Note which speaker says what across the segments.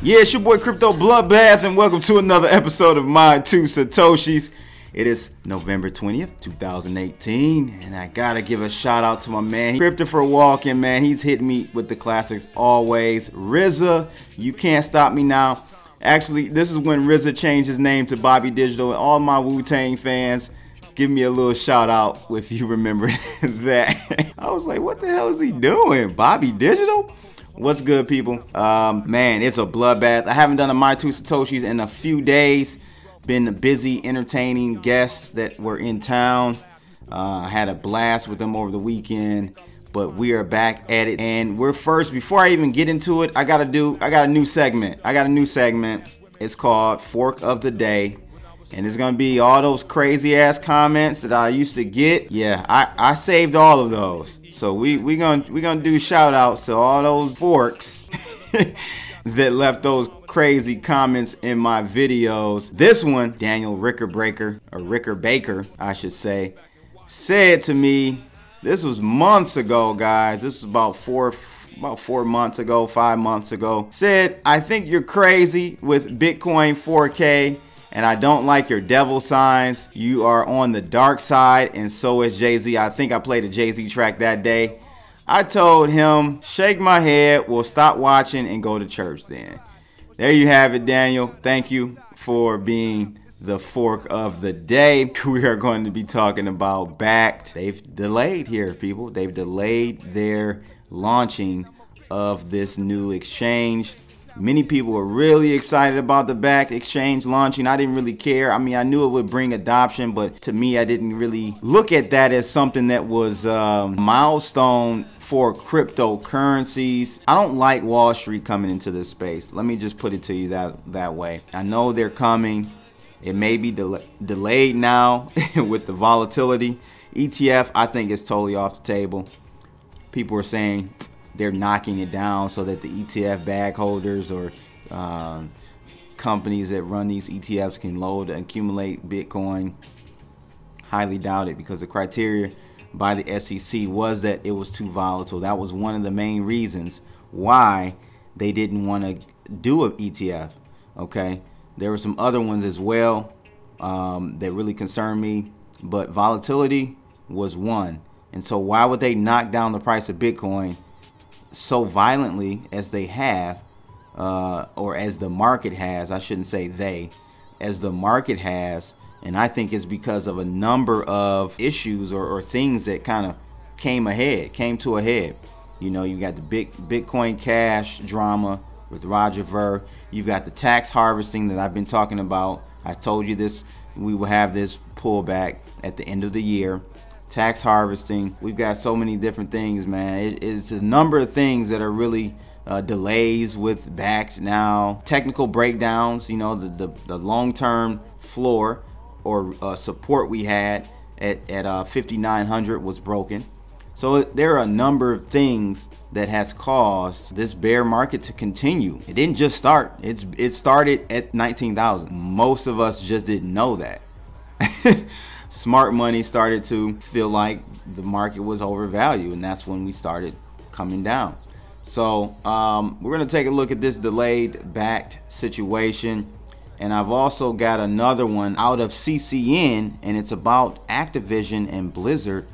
Speaker 1: Yeah, it's your boy Crypto Bloodbath, and welcome to another episode of My Two Satoshis. It is November 20th, 2018, and I gotta give a shout out to my man, Christopher Walken, man. He's hitting me with the classics always. RZA, you can't stop me now. Actually, this is when RZA changed his name to Bobby Digital, and all my Wu-Tang fans, give me a little shout out if you remember that. I was like, what the hell is he doing? Bobby Digital? What's good, people? Man, it's a bloodbath. I haven't done a My Two Satoshis in a few days. Been busy entertaining guests that were in town. I had a blast with them over the weekend, but we are back at it. And we're first, before I even get into it, I got a new segment. It's called Fork of the Day. And it's gonna be all those crazy ass comments that I used to get. Yeah, I saved all of those. So we gonna do shout outs to all those forks that left those crazy comments in my videos. This one, Daniel Ricker Baker, I should say, said to me, this was months ago, guys. This was about 4 months ago, 5 months ago. Said, I think you're crazy with Bitcoin 4K. And I don't like your devil signs. You are on the dark side, and so is Jay-Z. I think I played a Jay-Z track that day. I told him, shake my head, we'll stop watching and go to church then. There you have it, Daniel. Thank you for being the fork of the day. We are going to be talking about Bakkt. They've delayed here, people. They've delayed their launching of this new exchange. Many people were really excited about the Bakkt exchange launching. I didn't really care. I mean, I knew it would bring adoption, but to me, I didn't really look at that as something that was a milestone for cryptocurrencies. I don't like Wall Street coming into this space. Let me just put it to you that way. I know they're coming. It may be delayed now with the volatility. ETF, I think, is totally off the table. People are saying they're knocking it down so that the ETF bag holders or companies that run these ETFs can load and accumulate Bitcoin. Highly doubt it, because the criteria by the SEC was that it was too volatile. That was one of the main reasons why they didn't want to do an ETF. Okay, there were some other ones as well that really concerned me, but volatility was one. And so why would they knock down the price of Bitcoin so violently as they have, or as the market has? I shouldn't say they, as the market has. And I think it's because of a number of issues or things that kind of came to a head. You know, you got the Bitcoin Cash drama with Roger Ver. You've got the tax harvesting that I've been talking about. I told you this, we will have this pullback at the end of the year. Tax harvesting. We've got so many different things, man. It's a number of things that are really delays with Bakkt now. Technical breakdowns, you know, the long-term floor or support we had at 5,900 was broken. So there are a number of things that has caused this bear market to continue. It didn't just start. It started at 19,000. Most of us just didn't know that. Smart money started to feel like the market was overvalued, and that's when we started coming down. So we're gonna take a look at this delayed Bakkt situation, and I've also got another one out of CCN, and it's about Activision and Blizzard.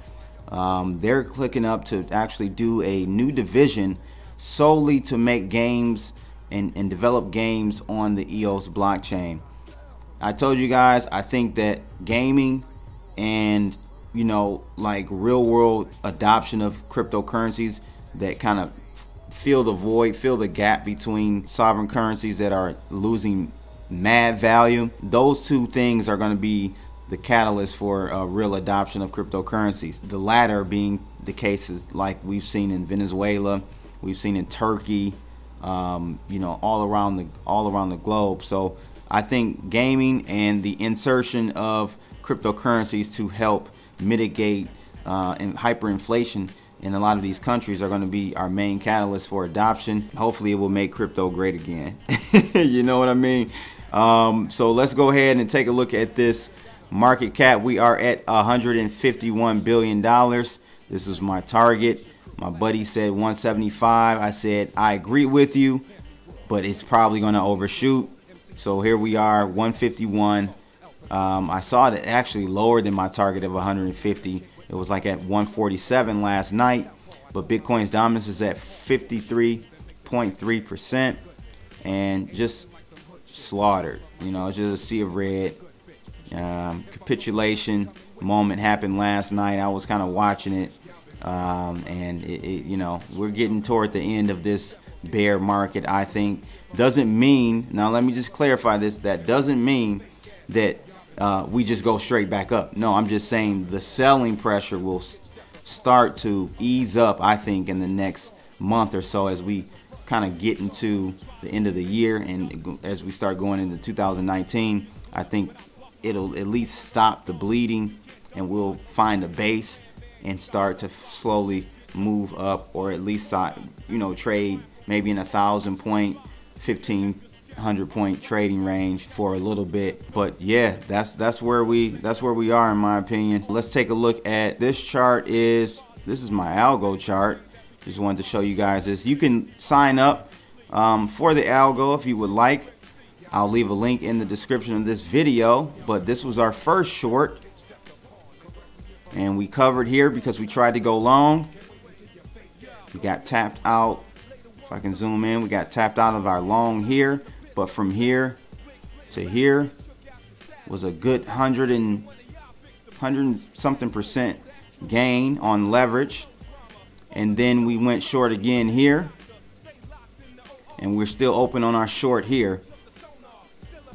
Speaker 1: They're clicking up to actually do a new division solely to make games and develop games on the EOS blockchain. I told you guys, I think that gaming and, you know, like real world adoption of cryptocurrencies that kind of fill the void, fill the gap between sovereign currencies that are losing mad value, those two things are going to be the catalyst for real adoption of cryptocurrencies. The latter being the cases like we've seen in Venezuela, we've seen in Turkey, you know, all around the globe. So I think gaming and the insertion of cryptocurrencies to help mitigate hyperinflation in a lot of these countries are going to be our main catalyst for adoption. Hopefully it will make crypto great again. You know what I mean? So let's go ahead and take a look at this market cap. We are at $151 billion. This is my target. My buddy said 175. I said I agree with you. but it's probably going to overshoot. So here we are, 151. I saw it actually lower than my target of 150. It was like at 147 last night, but Bitcoin's dominance is at 53.3% and just slaughtered. You know, it's just a sea of red. Capitulation moment happened last night. I was kind of watching it, and you know, we're getting toward the end of this bear market. I think doesn't mean, now let me just clarify this, that doesn't mean that we just go straight back up. No, I'm just saying the selling pressure will start to ease up, I think, in the next month or so as we kind of get into the end of the year, and as we start going into 2019. I think it'll at least stop the bleeding, and we'll find a base and start to slowly move up, or at least, you know, trade maybe in 1,000 point, 1,500 point trading range for a little bit. But yeah, that's where we are, in my opinion. Let's take a look at this chart. This is my algo chart. Just wanted to show you guys this. You can sign up for the algo if you would like. I'll leave a link in the description of this video, but this was our first short, and we covered here because we tried to go long. We got tapped out. If I can zoom in, we got tapped out of our long here, but from here to here was a good 100 and something percent gain on leverage. And then we went short again here, and we're still open on our short here.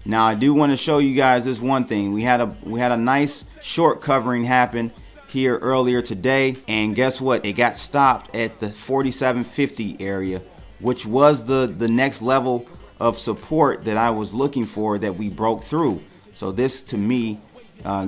Speaker 1: Now I do want to show you guys this one thing. We had a nice short covering happen here earlier today, and guess what? It got stopped at the 47.50 area, which was the next level of support that I was looking for, that we broke through. So this to me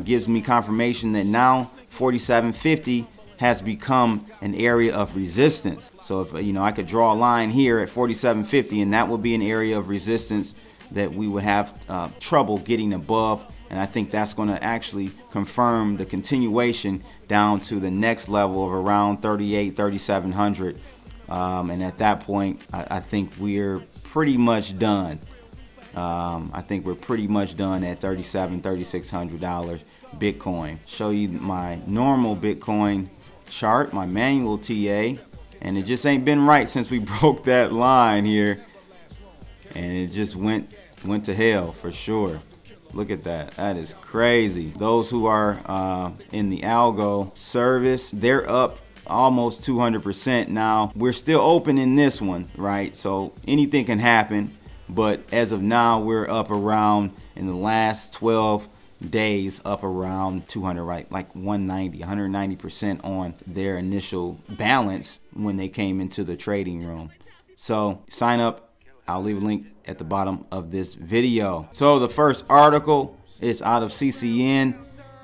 Speaker 1: gives me confirmation that now 47.50 has become an area of resistance. So if you know, I could draw a line here at 47.50, and that would be an area of resistance that we would have trouble getting above. And I think that's going to actually confirm the continuation down to the next level of around 3,700. And at that point, I think we're pretty much done. I think we're pretty much done at $3,600 Bitcoin. Show you my normal Bitcoin chart, my manual TA, and it just ain't been right since we broke that line here, and it just went to hell for sure. Look at that. That is crazy. Those who are in the algo service, they're up almost 200%. Now we're still open in this one, right? So anything can happen, but as of now, we're up around, in the last 12 days, up around 200, right? Like 190% on their initial balance when they came into the trading room. So sign up. I'll leave a link at the bottom of this video. So the first article is out of CCN,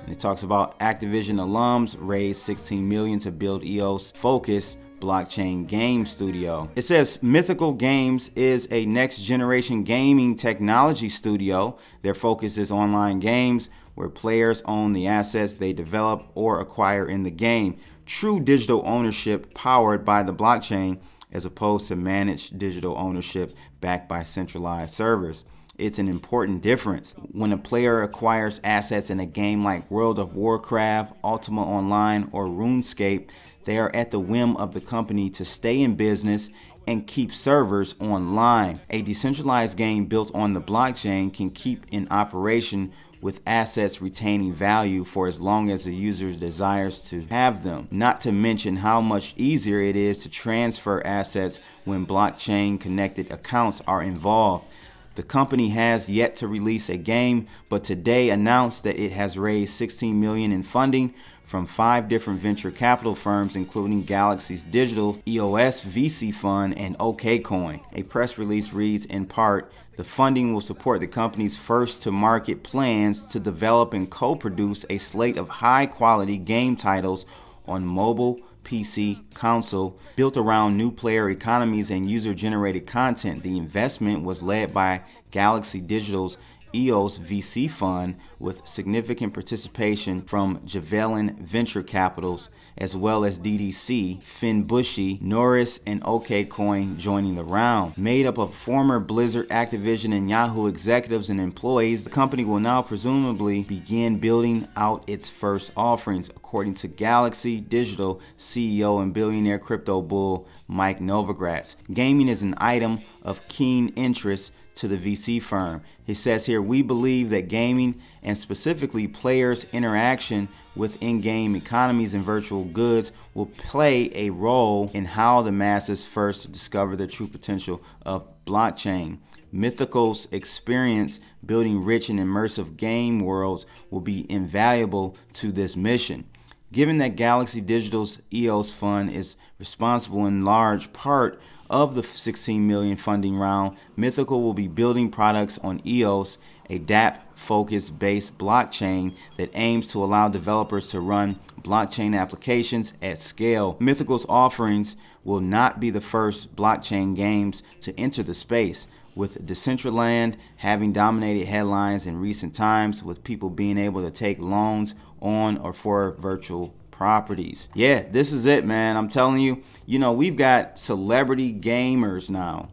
Speaker 1: and it talks about Activision alums raised $16 million to build EOS Focus blockchain game studio. It says Mythical Games is a next generation gaming technology studio. Their focus is online games where players own the assets they develop or acquire in the game. True digital ownership powered by the blockchain, as opposed to managed digital ownership backed by centralized servers. It's an important difference. When a player acquires assets in a game like World of Warcraft, Ultima Online, or RuneScape, they are at the whim of the company to stay in business and keep servers online. A decentralized game built on the blockchain can keep in operation with assets retaining value for as long as the user desires to have them. Not to mention how much easier it is to transfer assets when blockchain connected accounts are involved. The company has yet to release a game, but today announced that it has raised $16 million in funding from 5 different venture capital firms, including Galaxy's Digital, EOS VC Fund, and OKCoin. A press release reads in part, the funding will support the company's first-to-market plans to develop and co-produce a slate of high-quality game titles on mobile, PC, console, built around new player economies and user-generated content. The investment was led by Galaxy Digital's EOS VC fund with significant participation from Javelin Venture Capitals, as well as DDC, Finbushy, Norris, and OKCoin joining the round. Made up of former Blizzard, Activision, and Yahoo executives and employees, the company will now presumably begin building out its first offerings, according to Galaxy Digital CEO and billionaire crypto bull Mike Novogratz. Gaming is an item of keen interest to the VC firm. He says here, we believe that gaming, and specifically players' interaction with in-game economies and virtual goods, will play a role in how the masses first discover the true potential of blockchain. Mythical's experience building rich and immersive game worlds will be invaluable to this mission. Given that Galaxy Digital's EOS fund is responsible in large part of the 16 million funding round, Mythical will be building products on EOS, a dApp-focused based blockchain that aims to allow developers to run blockchain applications at scale. Mythical's offerings will not be the first blockchain games to enter the space, with Decentraland having dominated headlines in recent times, with people being able to take loans on or for virtual properties. Yeah, this is it, man. I'm telling you, we've got celebrity gamers now.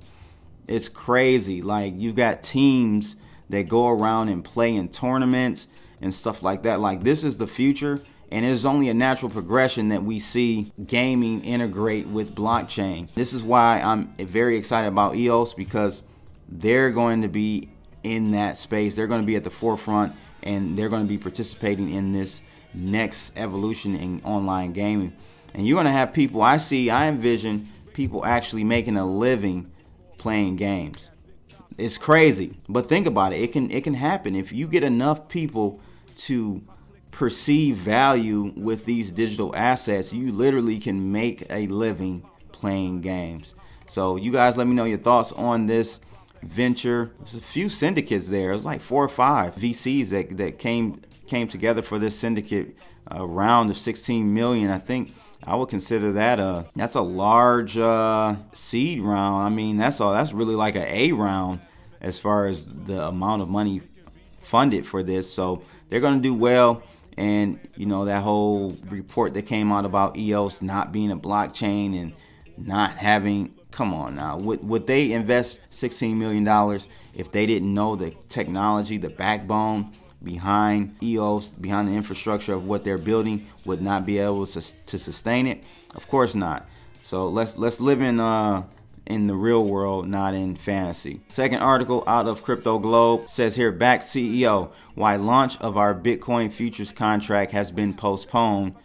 Speaker 1: It's crazy. Like, you've got teams that go around and play in tournaments and stuff like that. Like, this is the future, and it is only a natural progression that we see gaming integrate with blockchain. This is why I'm very excited about EOS, because they're going to be in that space. They're going to be at the forefront, and they're going to be participating in this next evolution in online gaming. And you're going to have people, I envision people actually making a living playing games. It's crazy, but think about it. It can happen if you get enough people to perceive value with these digital assets. You literally can make a living playing games. So you guys, let me know your thoughts on this venture. There's a few syndicates there. It's like 4 or 5 VCs that came together for this syndicate round of 16 million. I think I would consider that that's a large seed round. I mean, that's really like an A round as far as the amount of money funded for this. So they're going to do well. And that whole report that came out about EOS not being a blockchain and not having, come on now, would they invest $16 million if they didn't know the technology, the backbone behind EOS, behind the infrastructure of what they're building, would not be able to sustain it? Of course not. So let's live in the real world, not in fantasy. Second article out of Crypto Globe says here, Bakkt CEO, why launch of our Bitcoin futures contract has been postponed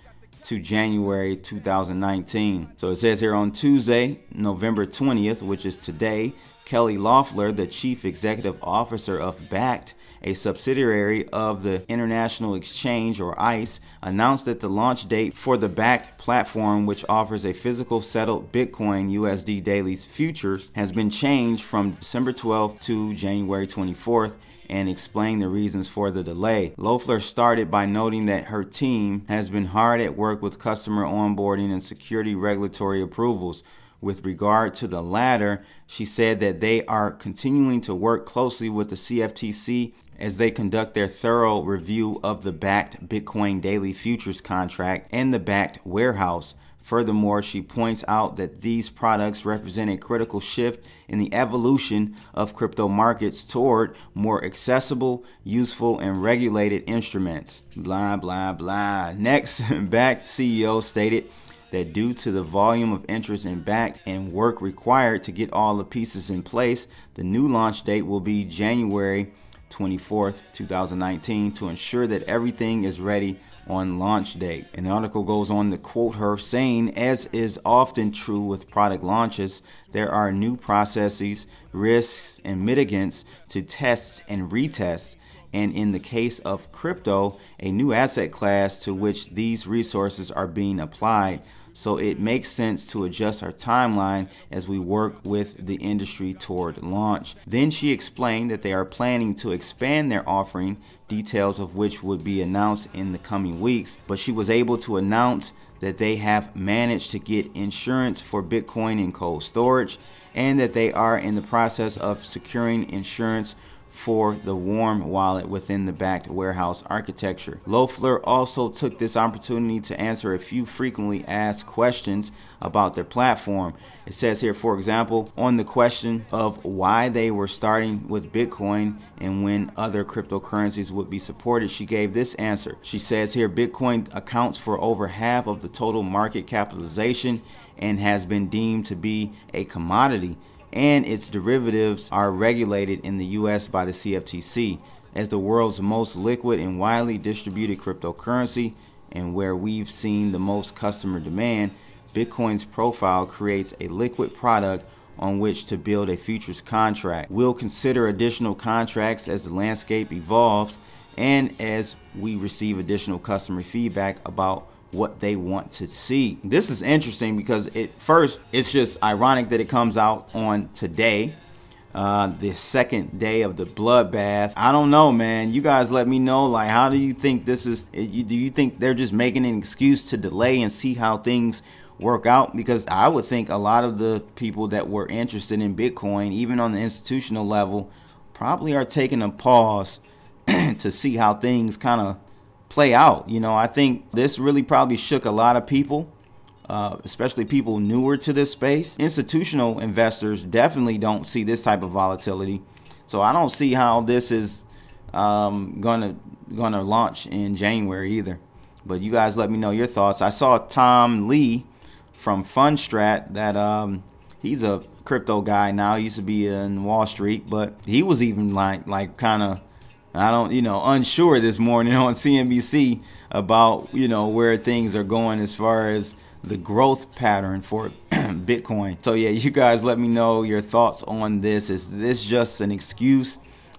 Speaker 1: to January 2019. So it says here, on Tuesday, November 20th, which is today, Kelly Loeffler, the chief executive officer of Bakkt, a subsidiary of the International Exchange, or ICE, announced that the launch date for the Bakkt platform, which offers a physical settled Bitcoin USD daily futures, has been changed from December 12th to January 24th, and explained the reasons for the delay. Loeffler started by noting that her team has been hard at work with customer onboarding and security regulatory approvals. With regard to the latter, she said that they are continuing to work closely with the CFTC as they conduct their thorough review of the Bakkt Bitcoin daily futures contract and the Bakkt warehouse. Furthermore, she points out that these products represent a critical shift in the evolution of crypto markets toward more accessible, useful, and regulated instruments. Blah, blah, blah. Next, Bakkt CEO stated that due to the volume of interest in Bakkt and work required to get all the pieces in place, the new launch date will be January 24th, 2019, to ensure that everything is ready on launch date. And the article goes on to quote her saying, as is often true with product launches, there are new processes, risks, and mitigants to test and retest. And in the case of crypto, a new asset class to which these resources are being applied. So it makes sense to adjust our timeline as we work with the industry toward launch. Then she explained that they are planning to expand their offering, details of which would be announced in the coming weeks. But she was able to announce that they have managed to get insurance for Bitcoin in cold storage, and that they are in the process of securing insurance for the warm wallet within the Bakkt warehouse architecture. Loeffler also took this opportunity to answer a few frequently asked questions about their platform. It says here, for example, on the question of why they were starting with Bitcoin and when other cryptocurrencies would be supported, she gave this answer. She says here, Bitcoin accounts for over half of the total market capitalization and has been deemed to be a commodity, and its derivatives are regulated in the US by the CFTC. As the world's most liquid and widely distributed cryptocurrency, and where we've seen the most customer demand, Bitcoin's profile creates a liquid product on which to build a futures contract. We'll consider additional contracts as the landscape evolves and as we receive additional customer feedback about what they want to see. This is interesting because it's just ironic that it comes out on today, the second day of the bloodbath. I don't know, man. You guys let me know, like, how do you think this is? Do you think they're just making an excuse to delay and see how things work out? Because I would think a lot of the people that were interested in Bitcoin, even on the institutional level, probably are taking a pause to see how things kind of play out. You know, I think this really probably shook a lot of people, especially people newer to this space. Institutional investors definitely don't see this type of volatility, so I don't see how this is gonna launch in January either. But you guys let me know your thoughts. I saw Tom Lee from Fundstrat, that he's a crypto guy now. He used to be in Wall Street, but he was even like kind of, unsure this morning on CNBC about, where things are going as far as the growth pattern for Bitcoin. So yeah, you guys let me know your thoughts on this. Is this just an excuse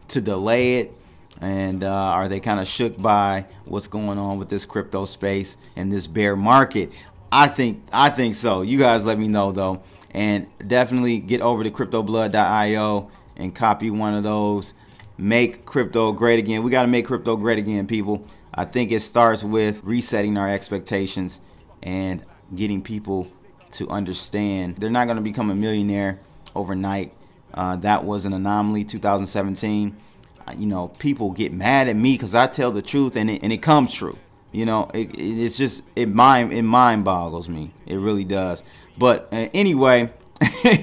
Speaker 1: to delay it? And are they kind of shook by what's going on with this crypto space and this bear market? I think so. You guys let me know though. And definitely get over to cryptoblood.io and copy one of those. Make crypto great again. We got to make crypto great again, people. I think it starts with resetting our expectations and getting people to understand they're not going to become a millionaire overnight. That was an anomaly, 2017. People get mad at me because I tell the truth and it comes true. It's just, it mind boggles me. It really does. But anyway,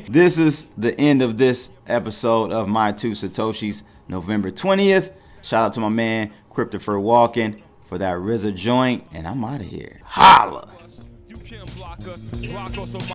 Speaker 1: this is the end of this episode of My Two Satoshis, November 20th. Shout out to my man Christopher Walken for that RZA joint, and I'm out of here. Holla.